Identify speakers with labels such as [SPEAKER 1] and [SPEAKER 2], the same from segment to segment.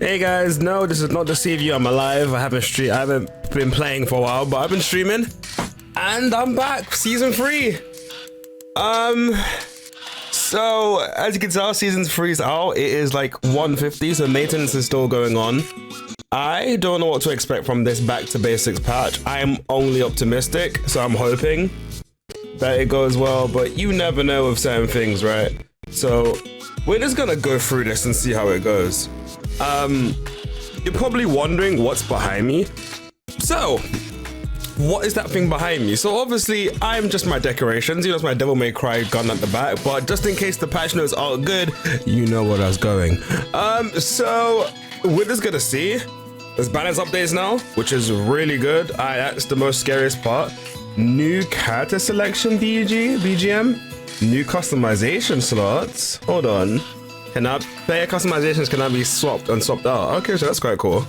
[SPEAKER 1] Hey guys, no, this is not to deceive you. I'm alive. I haven't been playing for a while, but I've been streaming, and I'm back. Season 3. So as you can tell, season 3 is out. It is like 1:50, so maintenance is still going on. I don't know what to expect from this back to basics patch. I am only optimistic, so I'm hoping that it goes well, but you never know with certain things, right? So we're just gonna go through this and see how it goes. You're probably wondering what's behind me. So what is that thing behind me? So obviously I'm just my decorations, you know, it's my Devil May Cry gun at the back, but just in case the patch notes aren't good, you know where I was going. So we're just gonna see. There's balance updates now, which is really good. That's the most scariest part. New character selection BGM, new customization slots. Hold on. Player customizations can now be swapped and swapped out. Okay, so that's quite cool.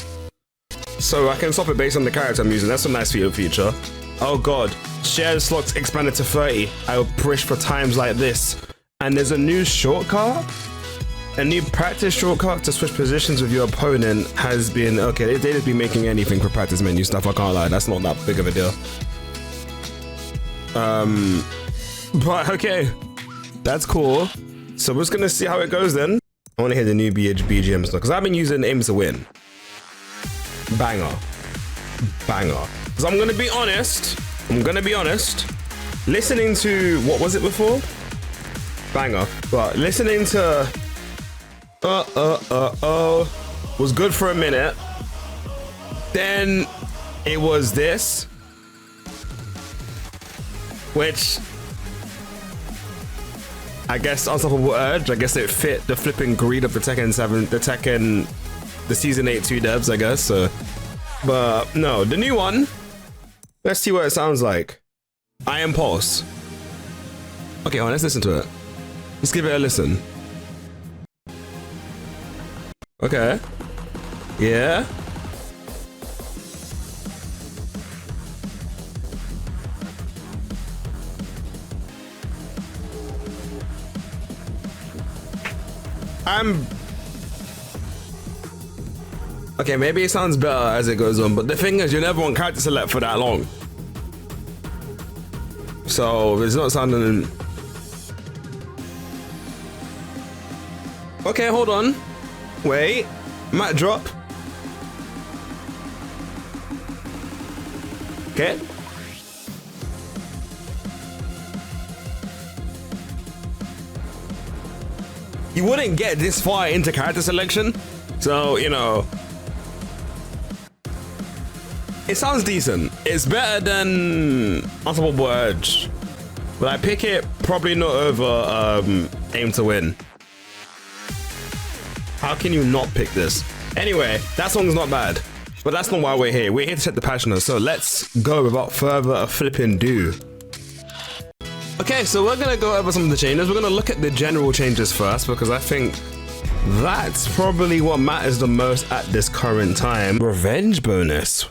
[SPEAKER 1] So I can swap it based on the character I'm using. That's a nice feature. Oh god, shared slots expanded to 30. I will push for times like this. And there's a new shortcut. A new practice shortcut to switch positions with your opponent has been, okay, they just be making anything for practice menu stuff, I can't lie, that's not that big of a deal. But okay, that's cool. So we're just gonna see how it goes then. I wanna hear the new BGM stuff, because I've been using Aim to Win. Banger. Because I'm gonna be honest, listening to, what was it before? Banger. But listening to was good for a minute. Then it was this, which I guess Unstoppable Urge. I guess it fit the flipping greed of the the season 8 2 devs, I guess. So, but no, the new one. Let's see what it sounds like. I Am Pulse. Okay, let's listen to it. Let's give it a listen. Okay. Yeah. Okay, maybe it sounds better as it goes on, but the thing is, you never want character select for that long. So it's not sounding. Okay, hold on. Wait, map drop. Okay. You wouldn't get this far into character selection, so you know. It sounds decent. It's better than Unstoppable Urge, but I pick it probably not over Aim to Win. How can you not pick this? Anyway, that song's not bad, but that's not why we're here. We're here to set the patch notes, so let's go without further flipping ado. Okay, so we're gonna go over some of the changes. We're gonna look at the general changes first, because I think that's probably what matters the most at this current time. Revenge bonus.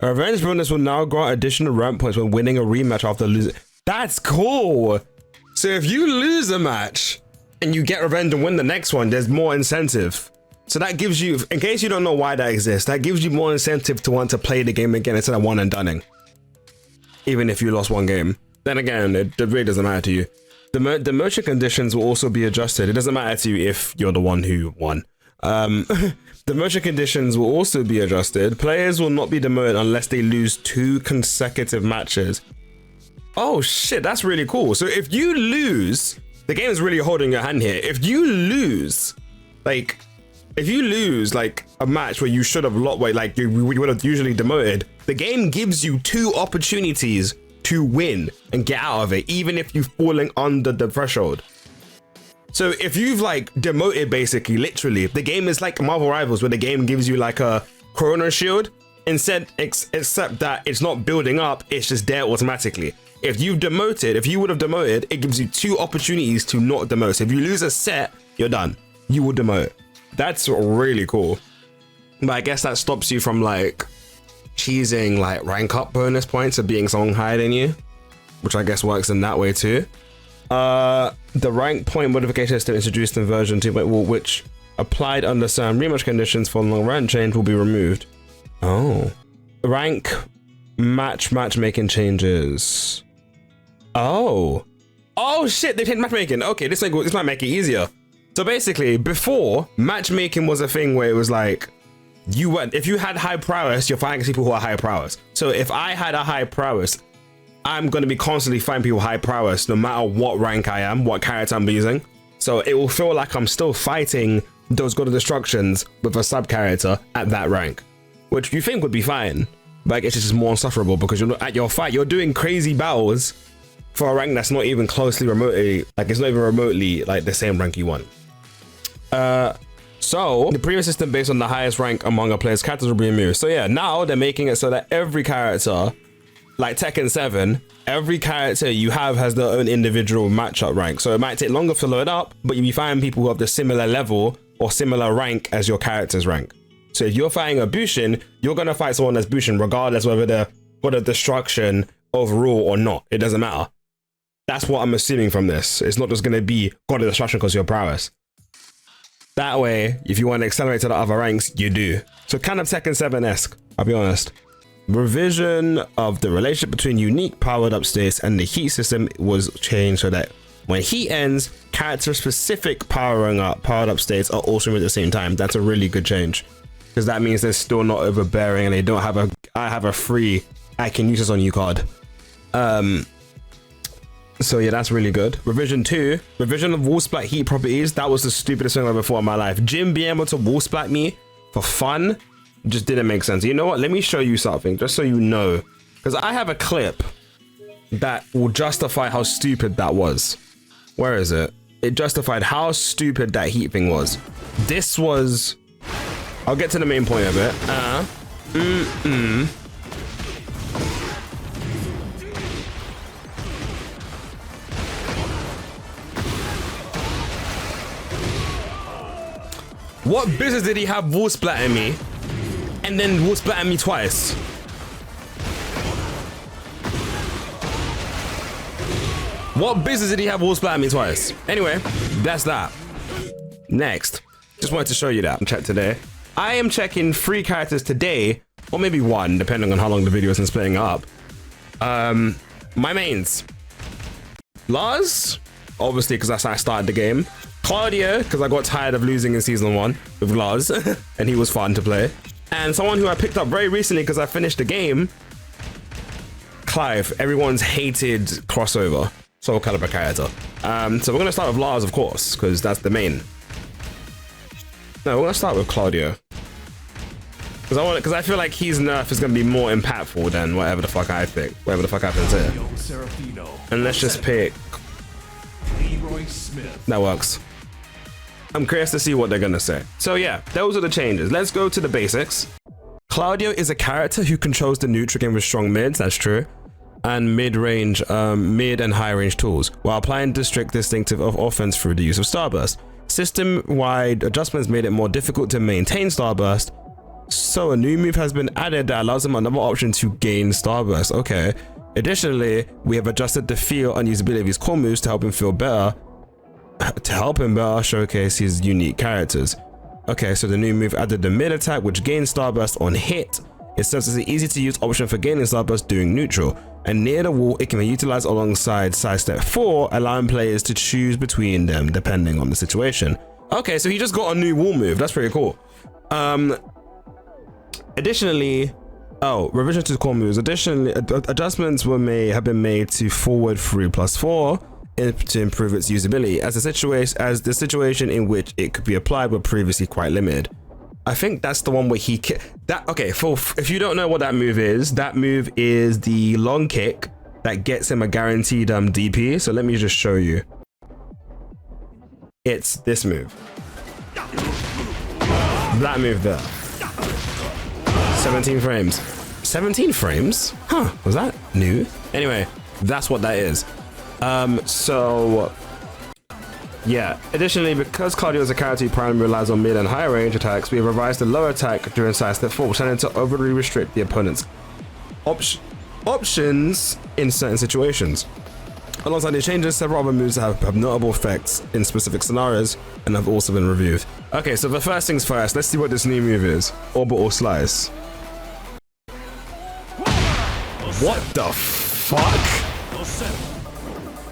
[SPEAKER 1] A revenge bonus will now grant additional rank points when winning a rematch after losing. That's cool. So if you lose a match and you get revenge and win the next one, there's more incentive. So that gives you, in case you don't know why that exists, that gives you more incentive to want to play the game again instead of one and doneing. Even if you lost one game. Then again, it really doesn't matter to you. The merchant conditions will also be adjusted. It doesn't matter to you if you're the one who won. The merchant conditions will also be adjusted. Players will not be demoted unless they lose 2 consecutive matches. Oh shit, that's really cool. So if you lose, the game is really holding your hand here. If you lose like a match where you should have lost, like you would have usually demoted, the game gives you 2 opportunities to win and get out of it, even if you're falling under the threshold. So if you've like demoted, basically, literally, the game is like Marvel Rivals, where the game gives you like a Chrono Shield, except that it's not building up, it's just there automatically. If you would have demoted, it gives you 2 opportunities to not demote. So if you lose a set, you're done. You will demote. That's really cool. But I guess that stops you from like cheesing like rank up bonus points of being someone higher than you, which I guess works in that way too. The rank point modification is still introduced in version 2.0, which applied under certain rematch conditions for long rank change will be removed. Oh. Rank matchmaking changes. Oh. Oh shit, they changed matchmaking. Okay, this might make it easier. So basically, before, matchmaking was a thing where it was like, if you had high prowess, you're fighting people who are high prowess. So if I had a high prowess, I'm going to be constantly fighting people high prowess, no matter what rank I am, what character I'm using. So it will feel like I'm still fighting those God of Destructions with a sub character at that rank, which you think would be fine, but I guess it's just more insufferable because you're not at your fight. You're doing crazy battles for a rank that's not even closely remotely, like it's not even remotely like the same rank you want. So the previous system based on the highest rank among a player's characters will be removed. So yeah, now they're making it so that every character, like Tekken 7, every character you have has their own individual matchup rank. So it might take longer to load up, but you'll be finding people who have the similar level or similar rank as your character's rank. So if you're fighting a Bushin, you're gonna fight someone that's Bushin regardless whether they're God of Destruction overall or not. It doesn't matter. That's what I'm assuming from this. It's not just gonna be God of Destruction because you're prowess. That way, if you want to accelerate to the other ranks, you do. So kind of Tekken 7-esque, I'll be honest. Revision of the relationship between unique powered up states and the heat system was changed so that when heat ends, character specific powered up states are also removed at the same time. That's a really good change, because that means they're still not overbearing and they don't have I have a free I can use this on you card. So yeah, that's really good. Revision 2, revision of wall splat heat properties. That was the stupidest thing I've ever thought in my life. Jim being able to wall splat me for fun just didn't make sense. You know what? Let me show you something just so you know, because I have a clip that will justify how stupid that was. Where is it? It justified how stupid that heat thing was. This was... I'll get to the main point of it. What business did he have wall splatting me and then wall splatting me twice? What business did he have wall splatting me twice? Anyway, that's that. Next, just wanted to show you that check today. I am checking 3 characters today, or maybe 1, depending on how long the video is and splitting it up. My mains. Lars, obviously because that's how I started the game. Claudio, because I got tired of losing in season 1 with Lars, and he was fun to play. And someone who I picked up very recently because I finished the game, Clive, everyone's hated crossover Soul Calibur character. So we're gonna start with Lars, of course, because that's the main. No, we're gonna start with Claudio. Because I feel like his nerf is gonna be more impactful than whatever the fuck I pick, whatever the fuck happens here. And let's just pick. That works. I'm curious to see what they're gonna say. So yeah, those are the changes. Let's go to the basics. Claudio is a character who controls the neutral game with strong mids, that's true, and mid-range, mid and high-range tools, while applying distinctive of offense through the use of Starburst. System-wide adjustments made it more difficult to maintain Starburst, so a new move has been added that allows them another option to gain Starburst. Okay. Additionally, we have adjusted the feel and usability of his core moves to help him feel better, showcase his unique characters. Okay, so the new move added the mid attack, which gains Starburst on hit. It serves as an easy to use option for gaining Starburst during neutral, and near the wall it can be utilized alongside sidestep 4, allowing players to choose between them depending on the situation. Okay, so he just got a new wall move. That's pretty cool. Additionally, revision to core moves. Additionally, adjustments have been made to forward 3+4 to improve its usability, as the situation in which it could be applied were previously quite limited. I think that's the one where if you don't know what that move is the long kick that gets him a guaranteed DP. So let me just show you. It's this move. That move there. 17 frames. 17 frames? Huh, was that new? Anyway, that's what that is. So yeah, additionally, because Claudio is a character who primarily relies on mid and high range attacks, we have revised the lower attack during sidestep 4, tending to overly restrict the opponent's options in certain situations. Alongside these changes, several other moves have notable effects in specific scenarios and have also been reviewed. Okay, so the first things first, let's see what this new move is. Orbital Slice. What the fuck?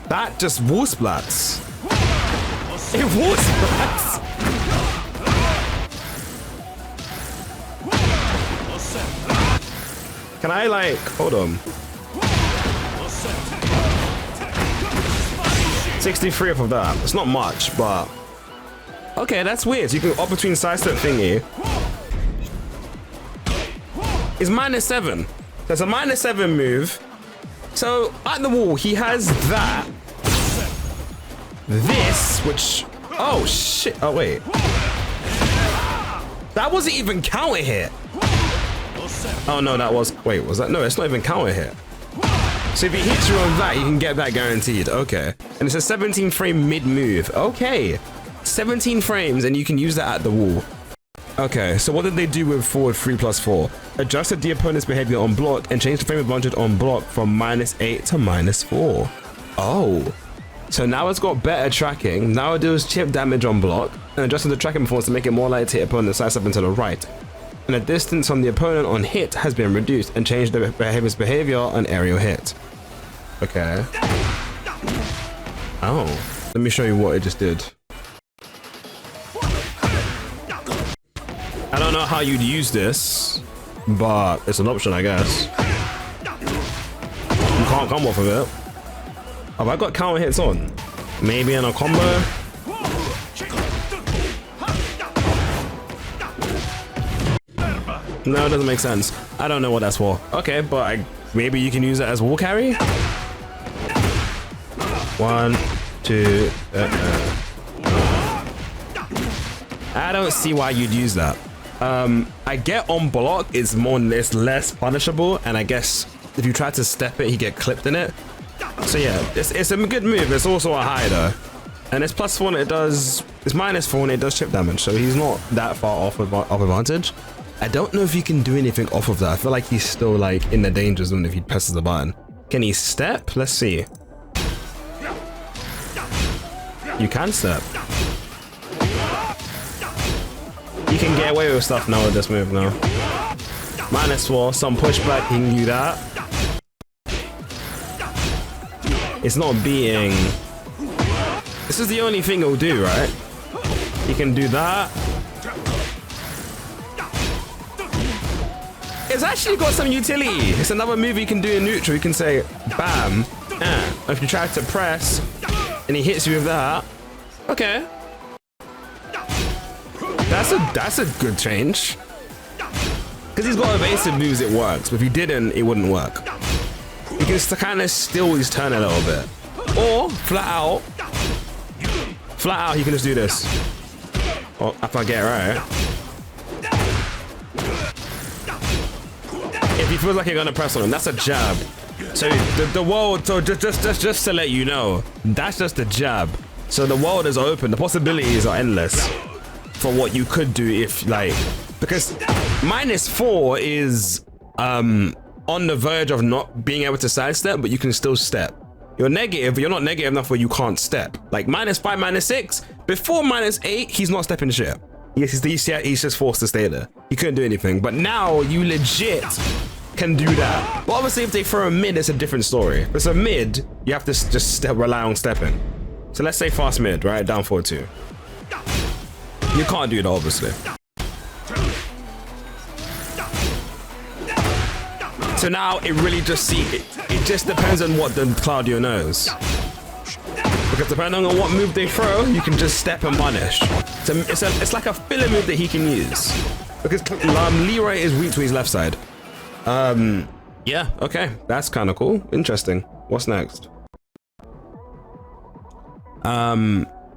[SPEAKER 1] That just wall splats. It wall splats. Can I like, hold on. 63 off of that. It's not much, but okay, that's weird. So you can opt between sidestep thingy. It's -7. So it's a -7 move. So at the wall, he has that. This, which, oh shit, oh wait. That wasn't even counter hit. Oh no, that was, wait, was that? No, it's not even counter hit. So if he hits you on that, you can get that guaranteed. Okay. And it's a 17 frame mid move. Okay. 17 frames and you can use that at the wall. Okay, so what did they do with forward 3+4? Adjusted the opponent's behavior on block and changed the frame advantage on block from -8 to -4. Oh. So now it's got better tracking. Now it does chip damage on block and adjusted the tracking performance to make it more likely to hit opponent's side step and to the right. And the distance on the opponent on hit has been reduced and changed the behavior on aerial hit. Okay. Oh. Let me show you what it just did. I don't know how you'd use this, but it's an option, I guess. You can't come off of it. Have I got counter hits on? Maybe in a combo? No, it doesn't make sense. I don't know what that's for. Okay, but maybe you can use it as wall carry? 1, 2, I don't see why you'd use that. I get on block it's less punishable, and I guess if you try to step it, he get clipped in it. So yeah, it's a good move. It's also a high though, and it's +4 and it does, it's -4 and it does chip damage, so he's not that far off advantage. I don't know if you can do anything off of that. I feel like he's still like in the danger zone if he presses the button. Can he step? Let's see. You can step. You can get away with stuff now with this move now. -4, some pushback, he can do that. It's not beating. This is the only thing he'll do, right? He can do that. It's actually got some utility. It's another move you can do in neutral. You can say, bam, if you try to press and he hits you with that, okay. That's a good change. Because he's got evasive moves, it works. But if he didn't, it wouldn't work. You can kind of still his turn a little bit. Or, flat out, he can just do this. Oh, if I get it right. If he feels like you're gonna press on him, that's a jab. So the world, so just to let you know, that's just a jab. So the world is open. The possibilities are endless for what you could do if like, because -4 is on the verge of not being able to sidestep, but you can still step. You're negative, but you're not negative enough where you can't step. Like -5, -6, before -8, he's not stepping shit. He's just forced to stay there. He couldn't do anything, but now you legit can do that. But obviously if they throw a mid, it's a different story. If it's a mid, you have to just rely on stepping. So let's say fast mid, right? Down 4-2. You can't do that, obviously. So now it really just it just depends on what the Claudio knows. Because depending on what move they throw, you can just step and punish. So it's like a filler move that he can use. Because Leroy is weak to his left side. Yeah, okay, that's kind of cool. Interesting. What's next?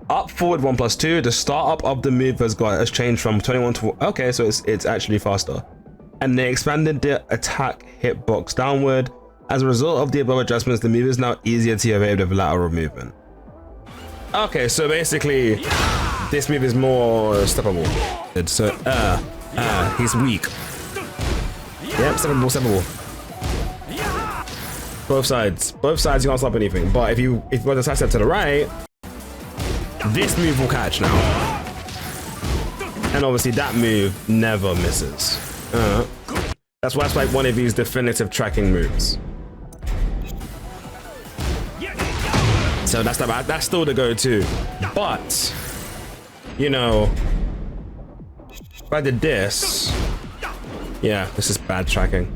[SPEAKER 1] Up forward 1+2. The startup of the move has changed from 21 to, okay, so it's actually faster. And they expanded the attack hitbox downward. As a result of the above adjustments, the move is now easier to evade with lateral movement. Okay, so basically, this move is more steppable. So, he's weak. Yep, steppable. Both sides. Both sides, you can't stop anything. But if you want to side step to the right, this move will catch now. And obviously that move never misses. That's why it's like one of these definitive tracking moves. So that's still the go-to. But, you know, if I did this, yeah, this is bad tracking.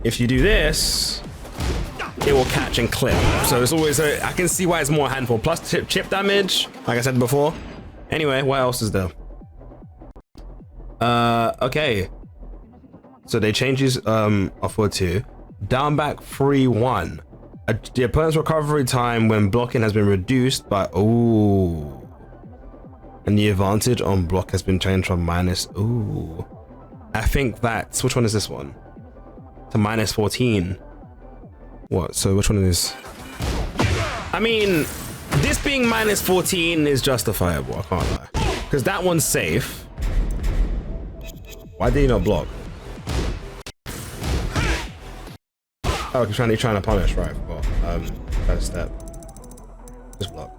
[SPEAKER 1] If you do this, it will catch and clip. So it's always, I can see why it's more handful. Plus chip damage, like I said before. Anyway, what else is there? Okay. So they change his forward 2. Down back 3-1. The opponent's recovery time when blocking has been reduced by and the advantage on block has been changed from minus I think that's, which one is this one? To minus 14. What? So which one is? I mean, this being minus 14 is justifiable, I can't lie. Because that one's safe. Why did he not block? Oh, he's trying to punish, right? Well, first step. Just block.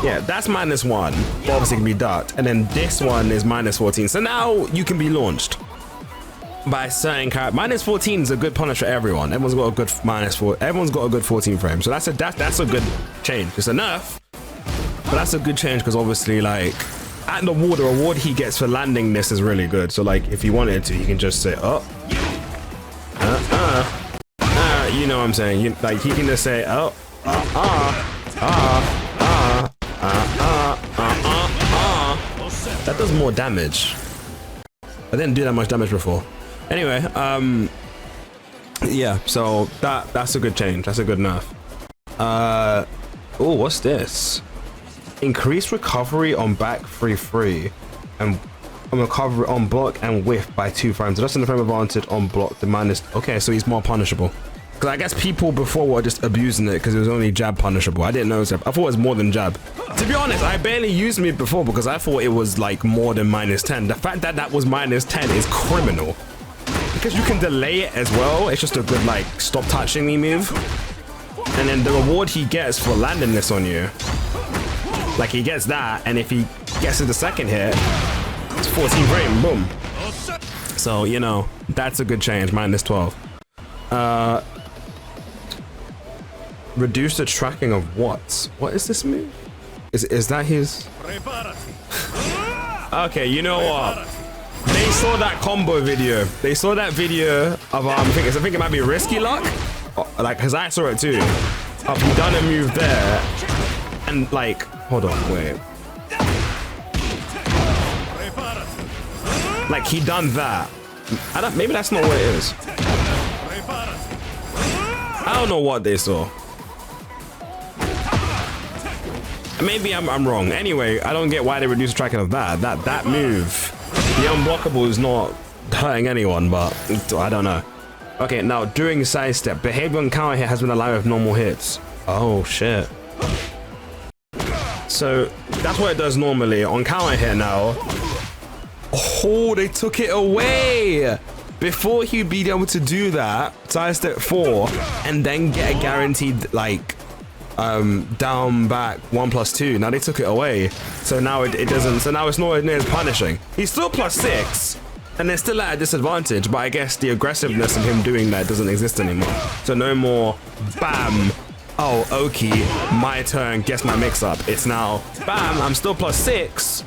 [SPEAKER 1] Yeah, that's minus 1. But obviously it can be dart. And then this one is minus 14. So now you can be launched by certain character. Minus 14 is a good punish for everyone. Everyone's got a good minus 4. Everyone's got a good 14 frame. So that's a good change. It's enough, but that's a good change because obviously, like, at the reward he gets for landing this is really good. So like, if he wanted to, he can just say, oh, you know what I'm saying? Like, he can just say, oh, that does more damage. I didn't do that much damage before. Anyway, yeah, so that's a good change. That's a good nerf. Oh, what's this? Increased recovery on back 3-3 and on recovery on block and whiff by 2 frames. So that's in the frame advantage on block. The minus. Okay, so he's more punishable. Because I guess people before were just abusing it because it was only jab punishable. I didn't know. I thought it was more than jab. To be honest, I barely used mid before because I thought it was like more than minus 10. The fact that that was minus 10 is criminal. Because you can delay it as well. It's just a good like stop touching me move. And then the reward he gets for landing this on you, like he gets that, and if he gets to the second hit, it's 14 frame, boom. So, you know, that's a good change, minus 12. Reduce the tracking of what? What is this move? Is that his? Okay, you know what? They saw that combo video. They saw that video of I think it might be Risky Luck, like because I saw it too. He done a move there, and like, hold on, wait. Like he done that. Maybe that's not what it is. I don't know what they saw. Maybe I'm wrong. Anyway, I don't get why they reduced the tracking of that. That move, the unblockable is not hurting anyone, but I don't know. Okay, now during sidestep, behavior on counter hit has been aligned with normal hits. Oh shit. So that's what it does normally on counter hit now. Oh, they took it away. Before he'd be able to do that, sidestep 4, and then get a guaranteed like down back 1+2. Now they took it away, so now it doesn't. So now it's not near as punishing. He's still +6, and they're still at a disadvantage. But I guess the aggressiveness of him doing that doesn't exist anymore. So no more bam. Oh, okay, my turn. Guess my mix-up. It's now bam. I'm still +6,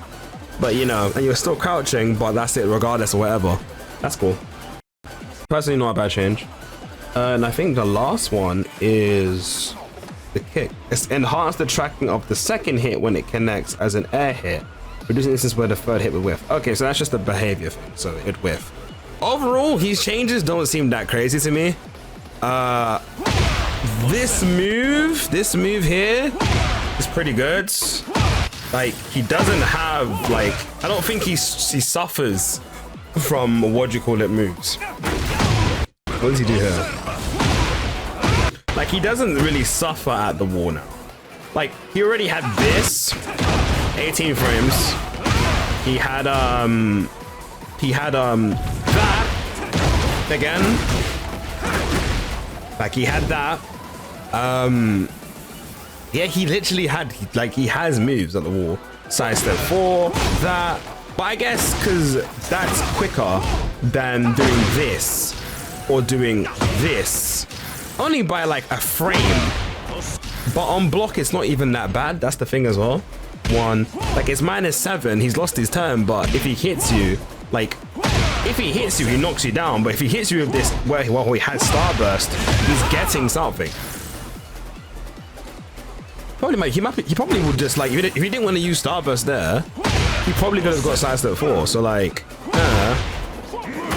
[SPEAKER 1] but you know, and you're still crouching. But that's it, regardless or whatever. That's cool. Personally, not a bad change. And I think the last one is the kick. It's enhanced the tracking of the second hit when it connects as an air hit, reducing instance where the third hit would whiff. Okay, so that's just a behavior thing, so it whiff. Overall, his changes don't seem that crazy to me. This move here is pretty good. Like, he doesn't have, like, I don't think he suffers from, what do you call it, moves. What does he do here? Like, he doesn't really suffer at the wall now. Like, he already had this, 18 frames. He had that again. Like he had that. Yeah, he literally had, like, he has moves at the wall. Sidestep 4, that. But I guess because that's quicker than doing this or doing this. Only by like a frame. But on block, it's not even that bad. That's the thing as well. One, like it's -7. He's lost his turn, but if he hits you, like, if he hits you, he knocks you down. But if he hits you with this, where he has Starburst, he's getting something. Probably, he probably would just like, if he didn't want to use Starburst there, he probably could have got Sidestep 4. So like,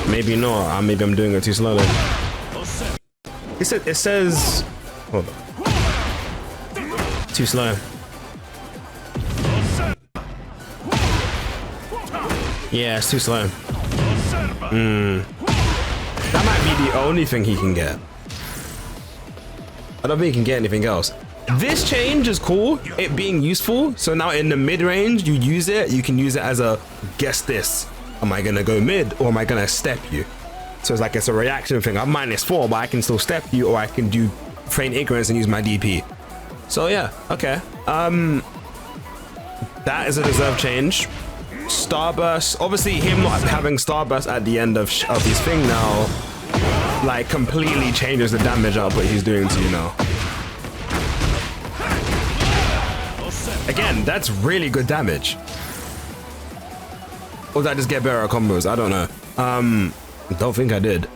[SPEAKER 1] maybe not. Maybe I'm doing it too slowly. It says, hold on. Too slow. Yeah, it's too slow. That might be the only thing he can get. I don't think he can get anything else. This change is cool, it being useful. So now in the mid range, you use it. You can use it as a, guess this. Am I gonna go mid or am I gonna step you? So it's like, it's a reaction thing. I'm -4, but I can still step you, or I can do feign ignorance and use my DP. So yeah, okay. That is a deserved change. Starburst, obviously him not having Starburst at the end of his thing now, like completely changes the damage output he's doing to you now. Again, that's really good damage. Or did I just get better at combos? I don't know. Don't think I did.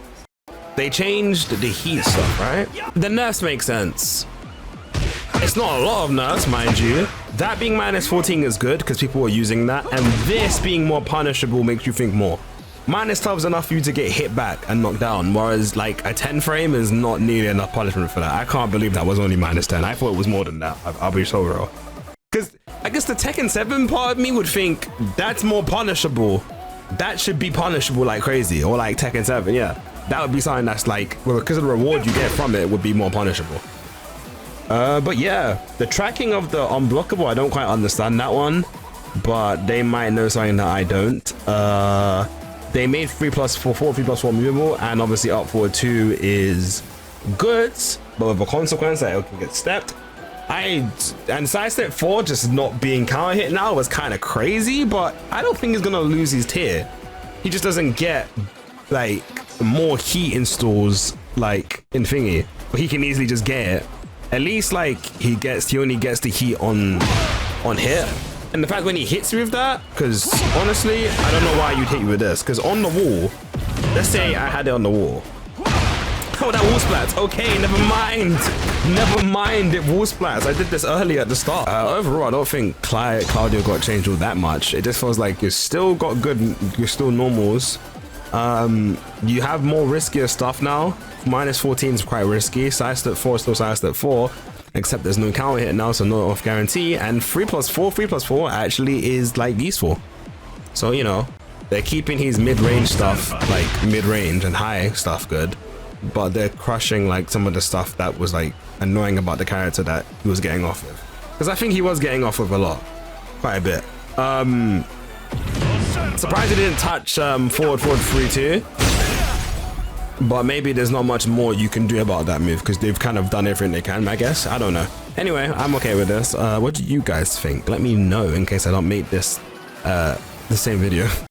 [SPEAKER 1] They changed the heat stuff, right? The nerfs make sense. It's not a lot of nerfs, mind you. That being -14 is good because people are using that, and this being more punishable makes you think more. -12 is enough for you to get hit back and knocked down, whereas like a 10 frame is not nearly enough punishment for that. I can't believe that was only -10. I thought it was more than that. I'll be so real. Because I guess the Tekken 7 part of me would think that's more punishable. That should be punishable like crazy, or like Tekken 7, yeah. That would be something that's like, well, because of the reward you get from it would be more punishable. But yeah, the tracking of the unblockable, I don't quite understand that one, but they might know something that I don't. They made 3+4, 3+4 movable, and obviously up forward 2 is good, but with a consequence that it can get stepped. And sidestep 4 just not being counter hit now was kind of crazy, but I don't think he's gonna lose his tier. He just doesn't get like more heat installs like in thingy, but he can easily just get it. At least like he only gets the heat on hit. And the fact when he hits you with that, because honestly, I don't know why you'd hit you with this, because on the wall, let's say I had it on the wall. Oh, that wall splats. Okay, never mind. Never mind, it wall splats. I did this earlier at the start. Overall, I don't think Claudio got changed all that much. It just feels like you're still got good, you're still normals. You have more riskier stuff now. -14 is quite risky. Sidestep 4 is still Sidestep 4, except there's no counter hit now, so no off guarantee. And 3+4 actually is like useful. So, you know, they're keeping his mid-range stuff, like mid-range and high stuff good, but they're crushing like some of the stuff that was like annoying about the character that he was getting off with. Because I think he was getting off with a lot, quite a bit. Surprised he didn't touch forward 3-2. But maybe there's not much more you can do about that move because they've kind of done everything they can, I guess. I don't know. Anyway, I'm okay with this. What do you guys think? Let me know in case I don't make this the same video.